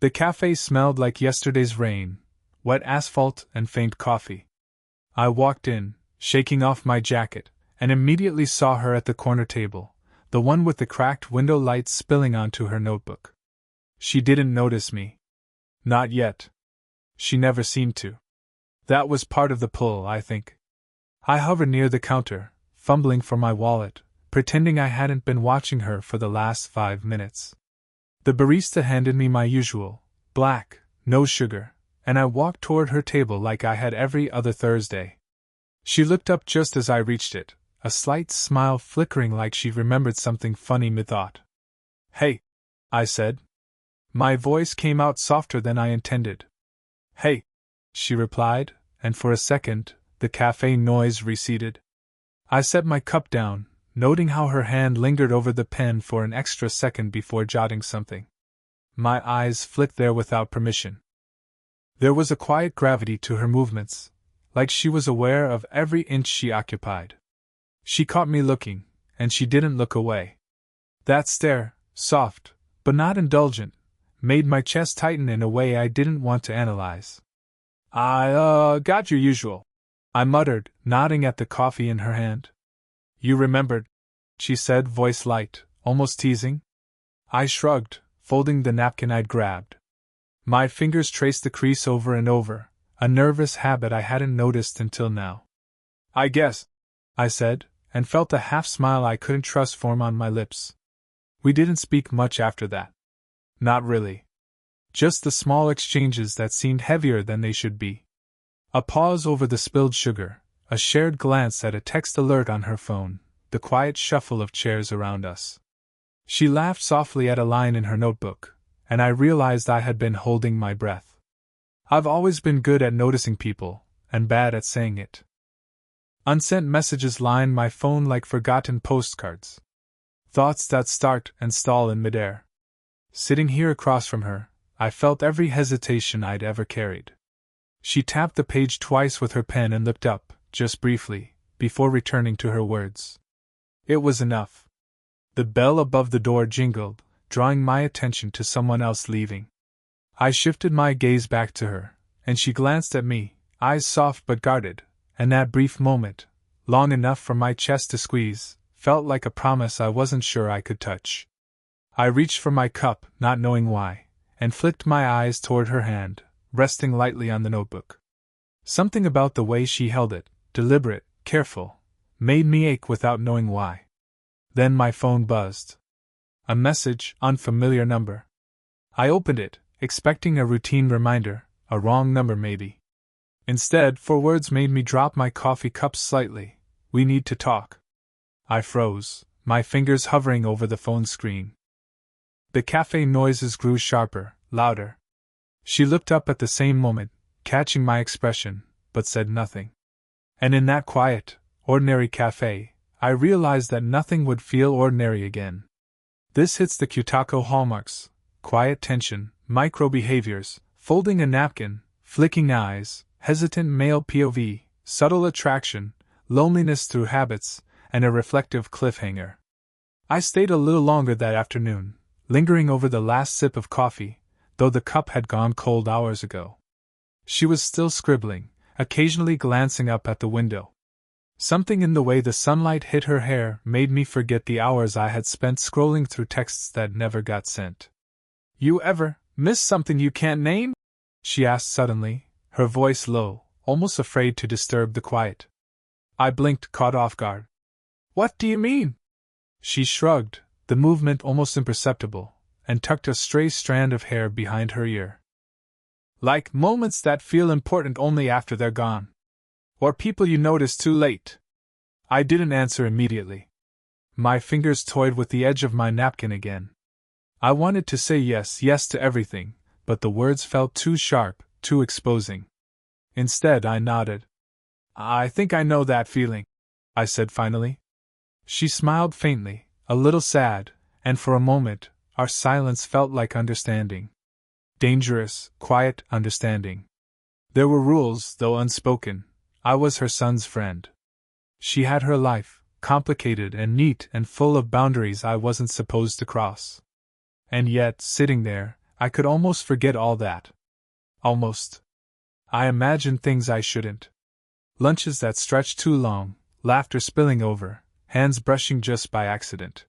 The cafe smelled like yesterday's rain, wet asphalt and faint coffee. I walked in, shaking off my jacket, and immediately saw her at the corner table, the one with the cracked window light spilling onto her notebook. She didn't notice me. Not yet. She never seemed to. That was part of the pull, I think. I hovered near the counter, fumbling for my wallet, pretending I hadn't been watching her for the last 5 minutes. The barista handed me my usual, black, no sugar, and I walked toward her table like I had every other Thursday. She looked up just as I reached it, a slight smile flickering like she remembered something funny methought. "Hey," I said. My voice came out softer than I intended. "Hey," she replied, and for a second, the cafe noise receded. I set my cup down, noting how her hand lingered over the pen for an extra second before jotting something. My eyes flicked there without permission. There was a quiet gravity to her movements, like she was aware of every inch she occupied. She caught me looking, and she didn't look away. That stare, soft, but not indulgent, made my chest tighten in a way I didn't want to analyze. "I got your usual," I muttered, nodding at the coffee in her hand. "You remembered," she said, voice light, almost teasing. I shrugged, folding the napkin I'd grabbed. My fingers traced the crease over and over, a nervous habit I hadn't noticed until now. "I guess," I said, and felt a half-smile I couldn't trust form on my lips. We didn't speak much after that. Not really. Just the small exchanges that seemed heavier than they should be. A pause over the spilled sugar, a shared glance at a text alert on her phone, the quiet shuffle of chairs around us. She laughed softly at a line in her notebook, and I realized I had been holding my breath. I've always been good at noticing people, and bad at saying it. Unsent messages line my phone like forgotten postcards. Thoughts that start and stall in midair. Sitting here across from her, I felt every hesitation I'd ever carried. She tapped the page twice with her pen and looked up, just briefly, before returning to her words. It was enough. The bell above the door jingled, drawing my attention to someone else leaving. I shifted my gaze back to her, and she glanced at me, eyes soft but guarded, and that brief moment, long enough for my chest to squeeze, felt like a promise I wasn't sure I could touch. I reached for my cup, not knowing why, and flicked my eyes toward her hand, resting lightly on the notebook. Something about the way she held it, deliberate, careful, made me ache without knowing why. Then my phone buzzed. A message, unfamiliar number. I opened it, expecting a routine reminder, a wrong number maybe. Instead, 4 words made me drop my coffee cup slightly. "We need to talk." I froze, my fingers hovering over the phone screen. The cafe noises grew sharper, louder. She looked up at the same moment, catching my expression, but said nothing. And in that quiet, ordinary cafe, I realized that nothing would feel ordinary again. This hits the Kyutako hallmarks: quiet tension, micro behaviors, folding a napkin, flicking eyes, hesitant male POV, subtle attraction, loneliness through habits, and a reflective cliffhanger. I stayed a little longer that afternoon, lingering over the last sip of coffee, though the cup had gone cold hours ago. She was still scribbling, occasionally glancing up at the window. Something in the way the sunlight hit her hair made me forget the hours I had spent scrolling through texts that never got sent. "You ever miss something you can't name?" she asked suddenly, her voice low, almost afraid to disturb the quiet. I blinked, caught off guard. "What do you mean?" She shrugged, the movement almost imperceptible, and tucked a stray strand of hair behind her ear. "Like moments that feel important only after they're gone. Or people you notice too late." I didn't answer immediately. My fingers toyed with the edge of my napkin again. I wanted to say yes to everything, but the words felt too sharp, too exposing. Instead, I nodded. "I think I know that feeling," I said finally. She smiled faintly, a little sad, and for a moment, our silence felt like understanding. Dangerous, quiet understanding. There were rules, though unspoken. I was her son's friend. She had her life, complicated and neat and full of boundaries I wasn't supposed to cross. And yet, sitting there, I could almost forget all that. Almost. I imagined things I shouldn't. Lunches that stretched too long, laughter spilling over, hands brushing just by accident.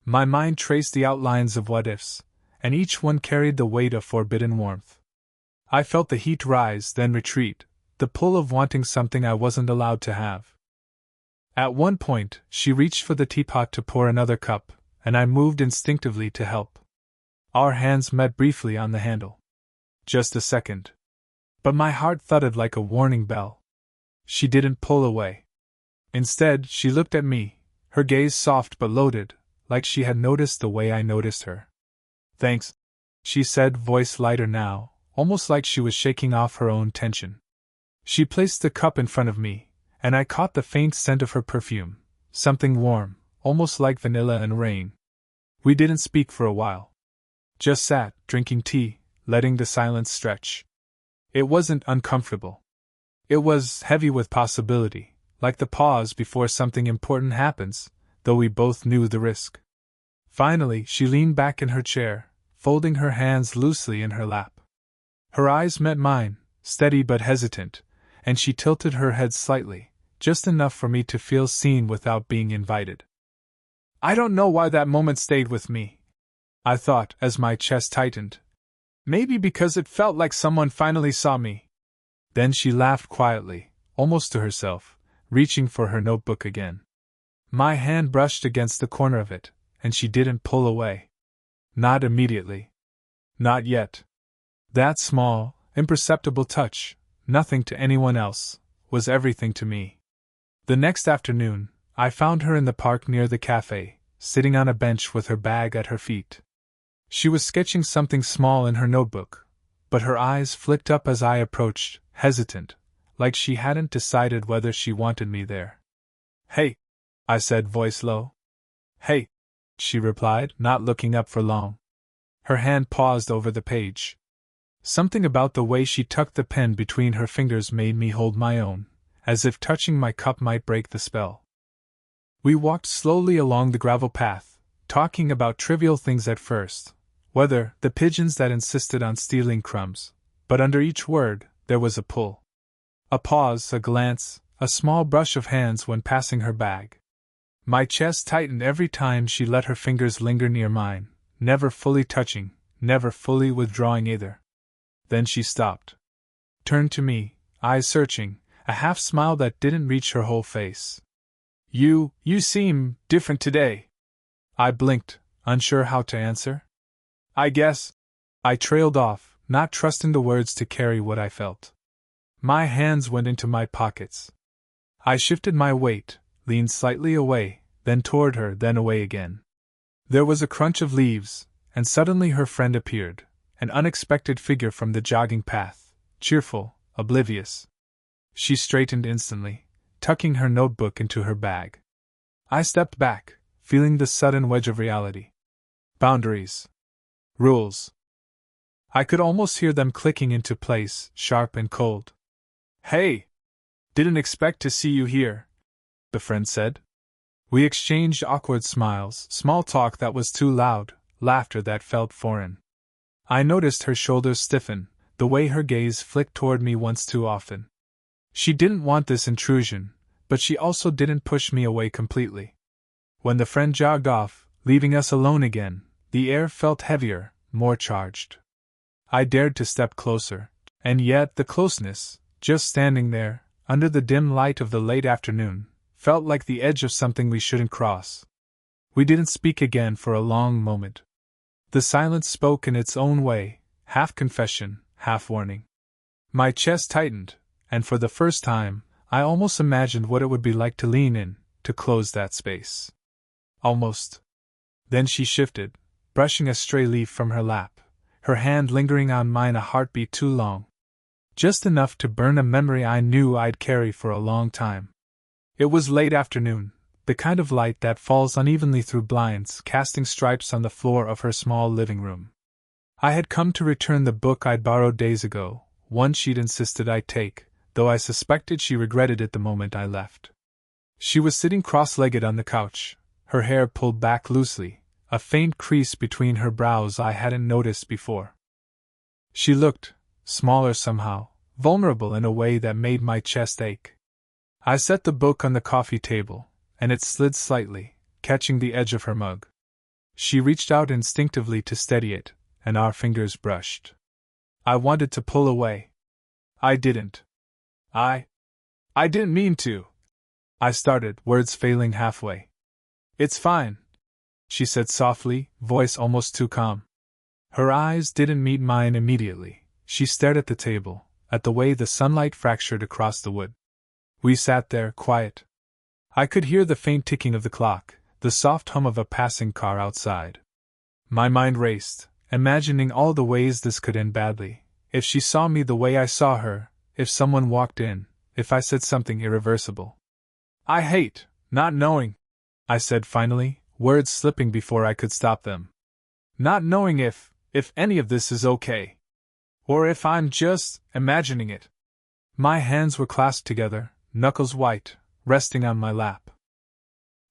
My mind traced the outlines of what-ifs, and each one carried the weight of forbidden warmth. I felt the heat rise, then retreat, the pull of wanting something I wasn't allowed to have. At one point, she reached for the teapot to pour another cup, and I moved instinctively to help. Our hands met briefly on the handle. Just a second. But my heart thudded like a warning bell. She didn't pull away. Instead, she looked at me, her gaze soft but loaded, like she had noticed the way I noticed her. "Thanks," she said, voice lighter now, almost like she was shaking off her own tension. She placed the cup in front of me, and I caught the faint scent of her perfume, something warm, almost like vanilla and rain. We didn't speak for a while. Just sat, drinking tea, letting the silence stretch. It wasn't uncomfortable. It was heavy with possibility, like the pause before something important happens, though we both knew the risk. Finally, she leaned back in her chair, folding her hands loosely in her lap. Her eyes met mine, steady but hesitant, and she tilted her head slightly, just enough for me to feel seen without being invited. I don't know why that moment stayed with me, I thought as my chest tightened. Maybe because it felt like someone finally saw me. Then she laughed quietly, almost to herself, reaching for her notebook again. My hand brushed against the corner of it, and she didn't pull away. Not immediately. Not yet. That small, imperceptible touch, nothing to anyone else, was everything to me. The next afternoon, I found her in the park near the cafe, sitting on a bench with her bag at her feet. She was sketching something small in her notebook, but her eyes flicked up as I approached, hesitant, like she hadn't decided whether she wanted me there. "Hey," I said, voice low. "Hey," she replied, not looking up for long. Her hand paused over the page. Something about the way she tucked the pen between her fingers made me hold my own, as if touching my cup might break the spell. We walked slowly along the gravel path, talking about trivial things at first, whether the pigeons that insisted on stealing crumbs, but under each word, there was a pull. A pause, a glance, a small brush of hands when passing her bag. My chest tightened every time she let her fingers linger near mine, never fully touching, never fully withdrawing either. Then she stopped. Turned to me, eyes searching, a half smile that didn't reach her whole face. You seem different today." I blinked, unsure how to answer. "I guess," I trailed off, not trusting the words to carry what I felt. My hands went into my pockets. I shifted my weight, leaned slightly away, then toward her, then away again. There was a crunch of leaves, and suddenly her friend appeared, an unexpected figure from the jogging path, cheerful, oblivious. She straightened instantly, tucking her notebook into her bag. I stepped back, feeling the sudden wedge of reality. Boundaries. Rules. I could almost hear them clicking into place, sharp and cold. "Hey! Didn't expect to see you here," the friend said. We exchanged awkward smiles, small talk that was too loud, laughter that felt foreign. I noticed her shoulders stiffen, the way her gaze flicked toward me once too often. She didn't want this intrusion, but she also didn't push me away completely. When the friend jogged off, leaving us alone again, the air felt heavier, more charged. I dared to step closer, and yet the closeness, just standing there, under the dim light of the late afternoon, felt like the edge of something we shouldn't cross. We didn't speak again for a long moment. The silence spoke in its own way, half confession, half warning. My chest tightened, and for the first time, I almost imagined what it would be like to lean in, to close that space. Almost. Then she shifted, brushing a stray leaf from her lap, her hand lingering on mine a heartbeat too long. Just enough to burn a memory I knew I'd carry for a long time. It was late afternoon, the kind of light that falls unevenly through blinds, casting stripes on the floor of her small living room. I had come to return the book I'd borrowed days ago, one she'd insisted I take, though I suspected she regretted it the moment I left. She was sitting cross-legged on the couch, her hair pulled back loosely, a faint crease between her brows I hadn't noticed before. She looked smaller somehow, vulnerable in a way that made my chest ache. I set the book on the coffee table, and it slid slightly, catching the edge of her mug. She reached out instinctively to steady it, and our fingers brushed. I wanted to pull away. I didn't. I didn't mean to. I started, words failing halfway. It's fine, she said softly, voice almost too calm. Her eyes didn't meet mine immediately. She stared at the table, at the way the sunlight fractured across the wood. We sat there, quiet. I could hear the faint ticking of the clock, the soft hum of a passing car outside. My mind raced, imagining all the ways this could end badly. If she saw me the way I saw her, if someone walked in, if I said something irreversible. I hate not knowing, I said finally, words slipping before I could stop them. Not knowing if any of this is okay. Or if I'm just imagining it. My hands were clasped together, knuckles white, resting on my lap.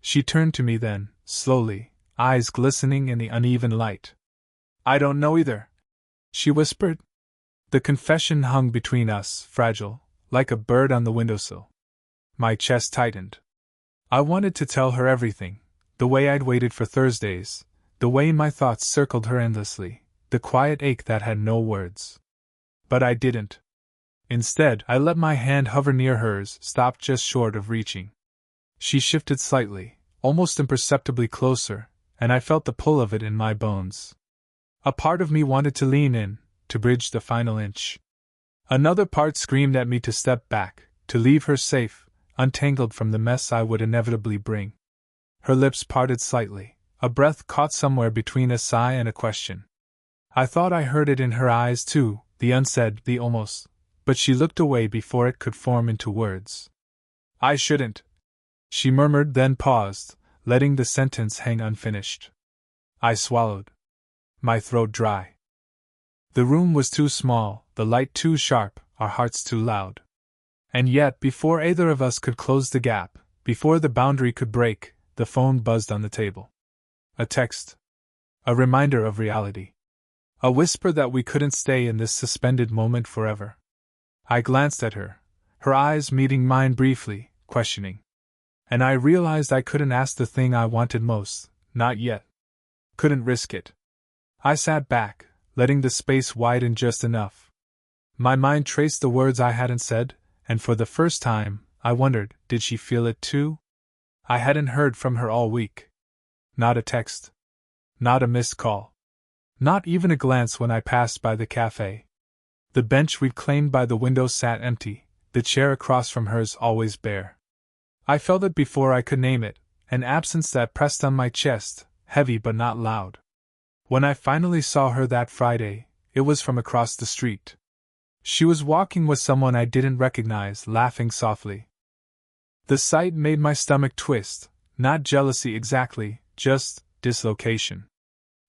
She turned to me then, slowly, eyes glistening in the uneven light. I don't know either, she whispered. The confession hung between us, fragile, like a bird on the windowsill. My chest tightened. I wanted to tell her everything, the way I'd waited for Thursdays, the way my thoughts circled her endlessly, the quiet ache that had no words. But I didn't. Instead, I let my hand hover near hers, stopped just short of reaching. She shifted slightly, almost imperceptibly closer, and I felt the pull of it in my bones. A part of me wanted to lean in, to bridge the final inch. Another part screamed at me to step back, to leave her safe, untangled from the mess I would inevitably bring. Her lips parted slightly, a breath caught somewhere between a sigh and a question. I thought I heard it in her eyes too, the unsaid, the almost, but she looked away before it could form into words. I shouldn't, she murmured, then paused, letting the sentence hang unfinished. I swallowed. My throat dry. The room was too small, the light too sharp, our hearts too loud. And yet, before either of us could close the gap, before the boundary could break, the phone buzzed on the table. A text. A reminder of reality. A whisper that we couldn't stay in this suspended moment forever. I glanced at her, her eyes meeting mine briefly, questioning. And I realized I couldn't ask the thing I wanted most, not yet. Couldn't risk it. I sat back, letting the space widen just enough. My mind traced the words I hadn't said, and for the first time, I wondered, did she feel it too? I hadn't heard from her all week. Not a text. Not a missed call. Not even a glance when I passed by the cafe. The bench we'd claimed by the window sat empty, the chair across from hers always bare. I felt it before I could name it, an absence that pressed on my chest, heavy but not loud. When I finally saw her that Friday, it was from across the street. She was walking with someone I didn't recognize, laughing softly. The sight made my stomach twist, not jealousy exactly, just dislocation.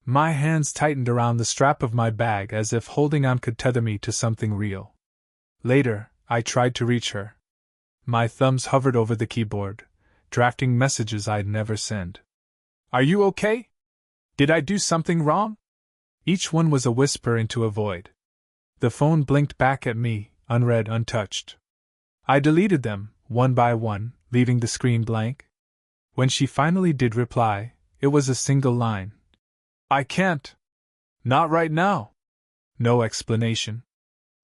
My hands tightened around the strap of my bag as if holding on could tether me to something real. Later, I tried to reach her. My thumbs hovered over the keyboard, drafting messages I'd never send. Are you okay? Did I do something wrong? Each one was a whisper into a void. The phone blinked back at me, unread, untouched. I deleted them, one by one, leaving the screen blank. When she finally did reply, it was a single line. I can't. Not right now. No explanation.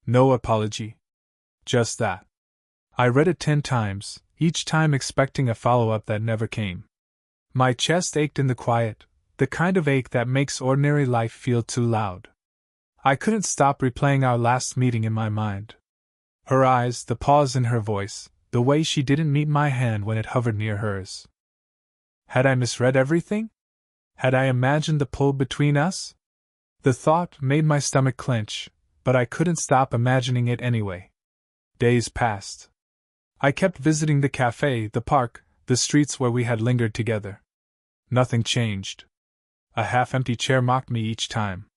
No apology. Just that. I read it 10 times, each time expecting a follow-up that never came. My chest ached in the quiet, the kind of ache that makes ordinary life feel too loud. I couldn't stop replaying our last meeting in my mind. Her eyes, the pause in her voice, the way she didn't meet my hand when it hovered near hers. Had I misread everything? Had I imagined the pull between us? The thought made my stomach clench, but I couldn't stop imagining it anyway. Days passed. I kept visiting the cafe, the park, the streets where we had lingered together. Nothing changed. A half-empty chair mocked me each time.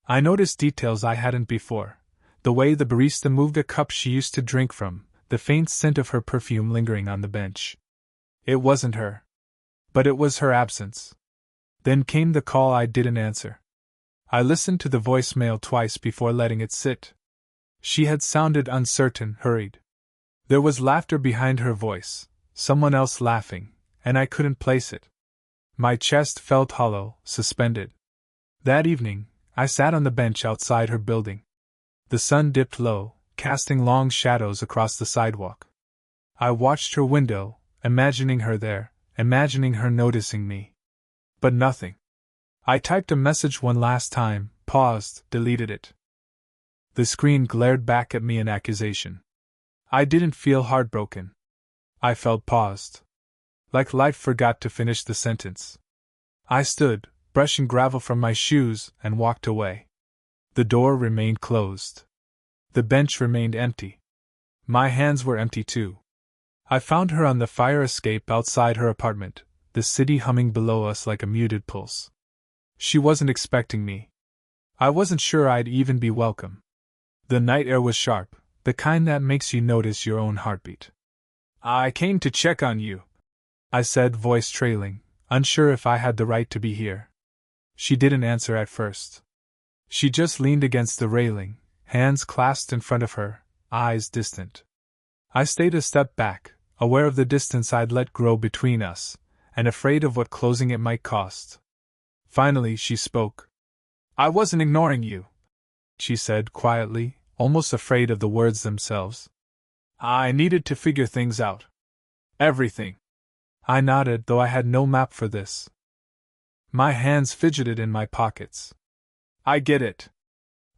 I noticed details I hadn't before. The way the barista moved a cup she used to drink from, the faint scent of her perfume lingering on the bench. It wasn't her. But it was her absence. Then came the call I didn't answer. I listened to the voicemail twice before letting it sit. She had sounded uncertain, hurried. There was laughter behind her voice, someone else laughing, and I couldn't place it. My chest felt hollow, suspended. That evening, I sat on the bench outside her building. The sun dipped low, casting long shadows across the sidewalk. I watched her window, imagining her there, imagining her noticing me. But nothing. I typed a message one last time, paused, deleted it. The screen glared back at me in accusation. I didn't feel heartbroken. I felt paused. Like life forgot to finish the sentence. I stood, brushing gravel from my shoes, and walked away. The door remained closed. The bench remained empty. My hands were empty too. I found her on the fire escape outside her apartment, the city humming below us like a muted pulse. She wasn't expecting me. I wasn't sure I'd even be welcome. The night air was sharp, the kind that makes you notice your own heartbeat. "I came to check on you," I said, voice trailing, unsure if I had the right to be here. She didn't answer at first. She just leaned against the railing, hands clasped in front of her, eyes distant. I stayed a step back, aware of the distance I'd let grow between us, and afraid of what closing it might cost. Finally, she spoke. "I wasn't ignoring you," she said quietly, almost afraid of the words themselves. "I needed to figure things out. Everything." I nodded, though I had no map for this. My hands fidgeted in my pockets. "I get it.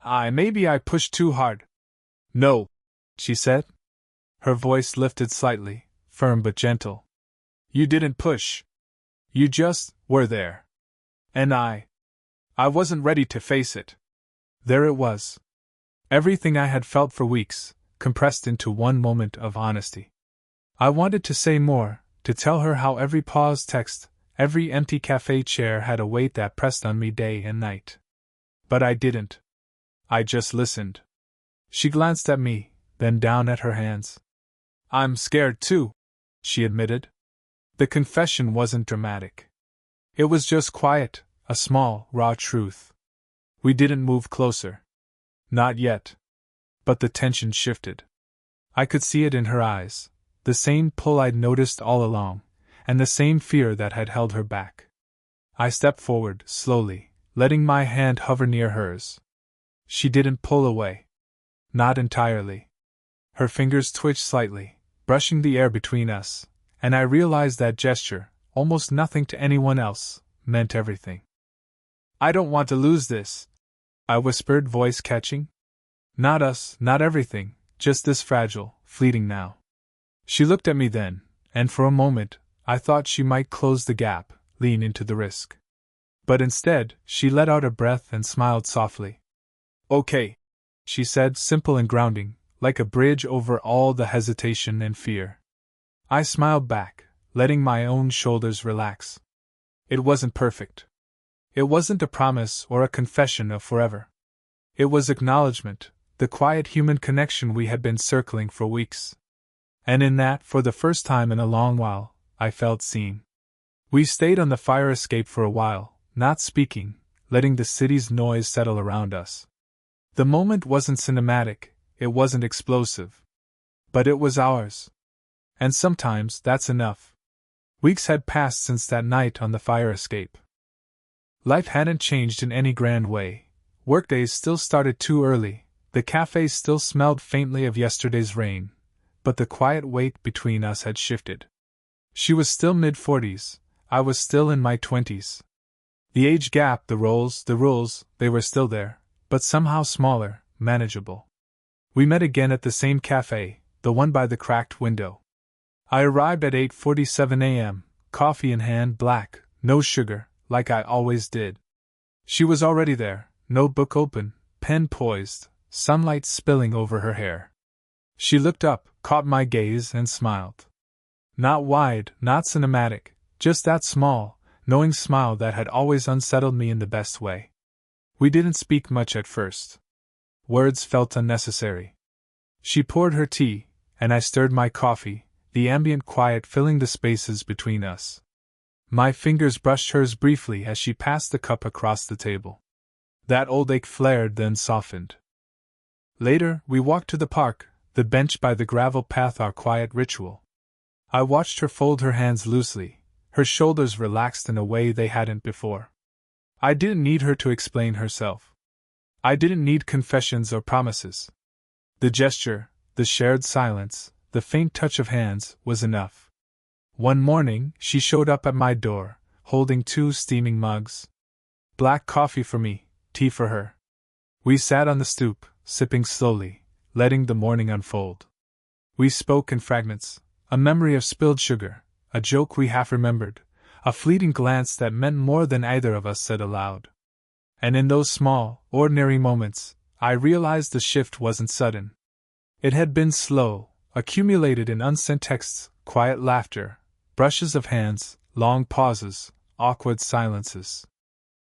Maybe I pushed too hard." "No," she said. Her voice lifted slightly, firm but gentle. "You didn't push. You just were there. And I wasn't ready to face it." There it was. Everything I had felt for weeks, compressed into one moment of honesty. I wanted to say more, to tell her how every paused text, every empty cafe chair had a weight that pressed on me day and night. But I didn't. I just listened. She glanced at me, then down at her hands. "I'm scared too," she admitted. The confession wasn't dramatic. It was just quiet, a small, raw truth. We didn't move closer. Not yet. But the tension shifted. I could see it in her eyes, the same pull I'd noticed all along, and the same fear that had held her back. I stepped forward, slowly, letting my hand hover near hers. She didn't pull away. Not entirely. Her fingers twitched slightly, brushing the air between us, and I realized that gesture, almost nothing to anyone else, meant everything. "I don't want to lose this," I whispered, voice catching. "Not us, not everything, just this fragile, fleeting now." She looked at me then, and for a moment, I thought she might close the gap, lean into the risk. But instead, she let out a breath and smiled softly. "Okay," she said, simple and grounding, like a bridge over all the hesitation and fear. I smiled back, letting my own shoulders relax. It wasn't perfect. It wasn't a promise or a confession of forever. It was acknowledgement, the quiet human connection we had been circling for weeks. And in that, for the first time in a long while, I felt seen. We stayed on the fire escape for a while, not speaking, letting the city's noise settle around us. The moment wasn't cinematic, it wasn't explosive. But it was ours. And sometimes that's enough. Weeks had passed since that night on the fire escape. Life hadn't changed in any grand way. Workdays still started too early, the cafes still smelled faintly of yesterday's rain, but the quiet weight between us had shifted. She was still mid-40s, I was still in my 20s. The age gap, the rules, they were still there, but somehow smaller, manageable. We met again at the same cafe, the one by the cracked window. I arrived at 8:47 a.m., coffee in hand, black, no sugar, like I always did. She was already there, notebook open, pen poised, sunlight spilling over her hair. She looked up, caught my gaze, and smiled. Not wide, not cinematic, just that small, knowing smile that had always unsettled me in the best way. We didn't speak much at first. Words felt unnecessary. She poured her tea, and I stirred my coffee, the ambient quiet filling the spaces between us. My fingers brushed hers briefly as she passed the cup across the table. That old ache flared, then softened. Later, we walked to the park, the bench by the gravel path, our quiet ritual. I watched her fold her hands loosely, her shoulders relaxed in a way they hadn't before. I didn't need her to explain herself. I didn't need confessions or promises. The gesture, the shared silence, the faint touch of hands, was enough. One morning, she showed up at my door, holding 2 steaming mugs. Black coffee for me, tea for her. We sat on the stoop, sipping slowly, letting the morning unfold. We spoke in fragments, a memory of spilled sugar, a joke we half remembered, a fleeting glance that meant more than either of us said aloud. And in those small, ordinary moments, I realized the shift wasn't sudden. It had been slow, accumulated in unsent texts, quiet laughter, brushes of hands, long pauses, awkward silences.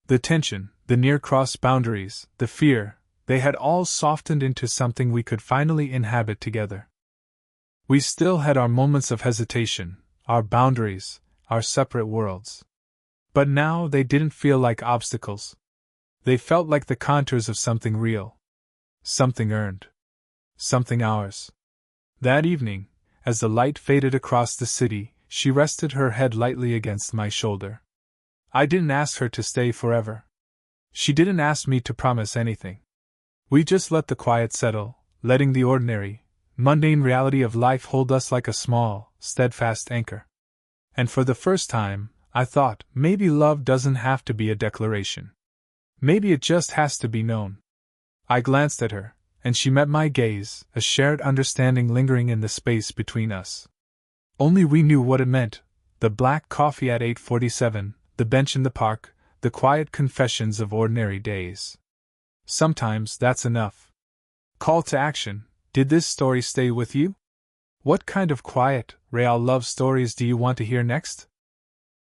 The tension, the near-crossed boundaries, the fear, they had all softened into something we could finally inhabit together. We still had our moments of hesitation, our boundaries, our separate worlds. But now they didn't feel like obstacles. They felt like the contours of something real. Something earned. Something ours. That evening, as the light faded across the city, she rested her head lightly against my shoulder. I didn't ask her to stay forever. She didn't ask me to promise anything. We just let the quiet settle, letting the ordinary, mundane reality of life hold us like a small, steadfast anchor. And for the first time, I thought, maybe love doesn't have to be a declaration. Maybe it just has to be known. I glanced at her, and she met my gaze, a shared understanding lingering in the space between us. Only we knew what it meant: the black coffee at 8:47, the bench in the park, the quiet confessions of ordinary days. Sometimes that's enough. Call to action: did this story stay with you? What kind of quiet, real love stories do you want to hear next?